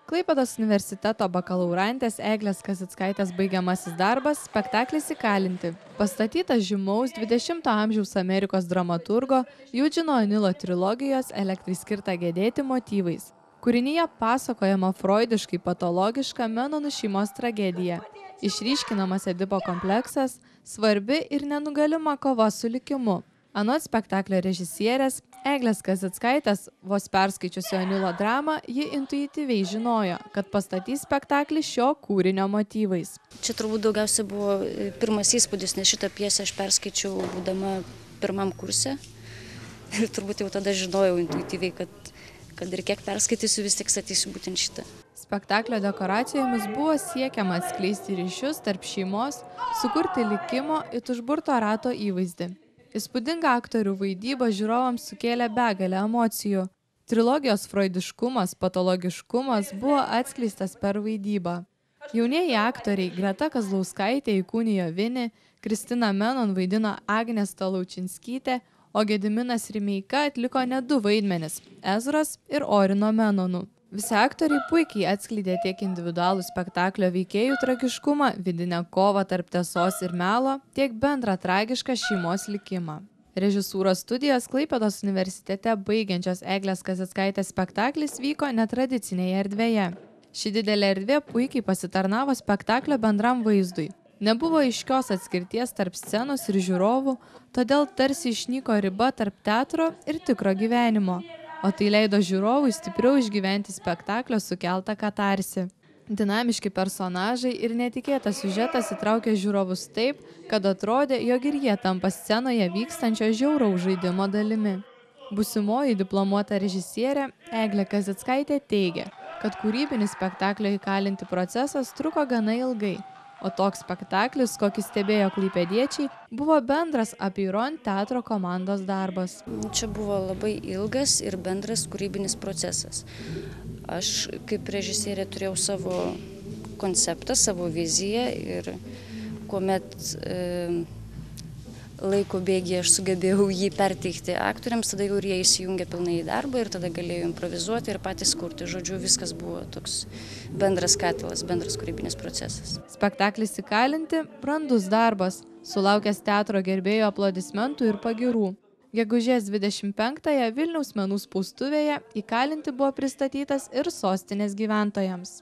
Klaipėdos universiteto bakalaurantės Eglės Kazickaitės baigiamasis darbas – spektaklis Įkalinti, pastatytas žymaus 20-ojo amžiaus Amerikos dramaturgo Eugeno O'Neillo trilogijos Elektrai skirta gedėti motyvais. Kūrinyje pasakojama freudiškai patologiška Menonų šeimos tragedija. Išryškinamas Edipo kompleksas, svarbi ir nenugalima kova su likimu. Anot spektaklio režisierės Eglės Kazickaitės, vos perskaičiusio O'Neillo dramą, ji intuityviai žinojo, kad pastatys spektaklį šio kūrinio motyvais. Čia turbūt daugiausia buvo pirmas įspūdis, nes šitą pjesę aš perskaičiau būdama pirmam kurse. Ir turbūt jau tada žinojau intuityviai, kad ir kiek perskaitysiu, vis tik statysiu būtent šitą. Spektaklio dekoracijomis buvo siekiama atskleisti ryšius tarp šeimos, sukurti likimo it užburto rato įvaizdį. Įspūdinga aktorių vaidyba žiūrovams sukėlė begalę emocijų. Trilogijos freudiškumas, patologiškumas buvo atskleistas per vaidybą. Jaunieji aktoriai Greta Kazlauskaitė įkūnijo Vinį, Kristina Menon vaidino Agnę Stalaučinskytę, o Gediminas Rimeika atliko net 2 vaidmenis – Ezros ir Orino Menonų. Visi aktoriai puikiai atskleidė tiek individualų spektaklio veikėjų tragiškumą, vidinę kovą tarp tiesos ir melo, tiek bendrą tragišką šeimos likimą. Režisūros studijos Klaipėdos universitete baigiančios Eglės Kazickaitės spektaklis vyko netradicinėje erdvėje. Ši didelė erdvė puikiai pasitarnavo spektaklio bendram vaizdui. Nebuvo aiškios atskirties tarp scenos ir žiūrovų, todėl tarsi išnyko riba tarp teatro ir tikro gyvenimo. O tai leido žiūrovui stipriau išgyventi spektaklio sukeltą katarsį. Dinamiški personažai ir netikėtas siužetas įtraukė žiūrovus taip, kad atrodė, jog ir jie tampa scenoje vykstančio žiauraus žaidimo dalimi. Būsimoji diplomuota režisierė Eglė Kazickaitė teigia, kad kūrybinis spektaklio Įkalinti procesas truko gana ilgai, o toks spektaklis, kokį stebėjo klaipėdiečiai, buvo bendras Apeiron teatro komandos darbas. Čia buvo labai ilgas ir bendras kūrybinis procesas. Aš kaip režisierė turėjau savo konceptą, savo viziją ir kuomet laiko bėgyje aš sugebėjau jį perteikti aktoriams, tada jau ir jie įsijungė pilnai į darbą ir tada galėjau improvizuoti ir patys kurti. Žodžiu, viskas buvo toks bendras katilas, bendras kūrybinis procesas. Spektaklis Įkalinti – brandus darbas, sulaukęs teatro gerbėjų aplodismentų ir pagyrų. Gegužės 25-ąją Vilniaus menų spaustuvėje Įkalinti buvo pristatytas ir sostinės gyventojams.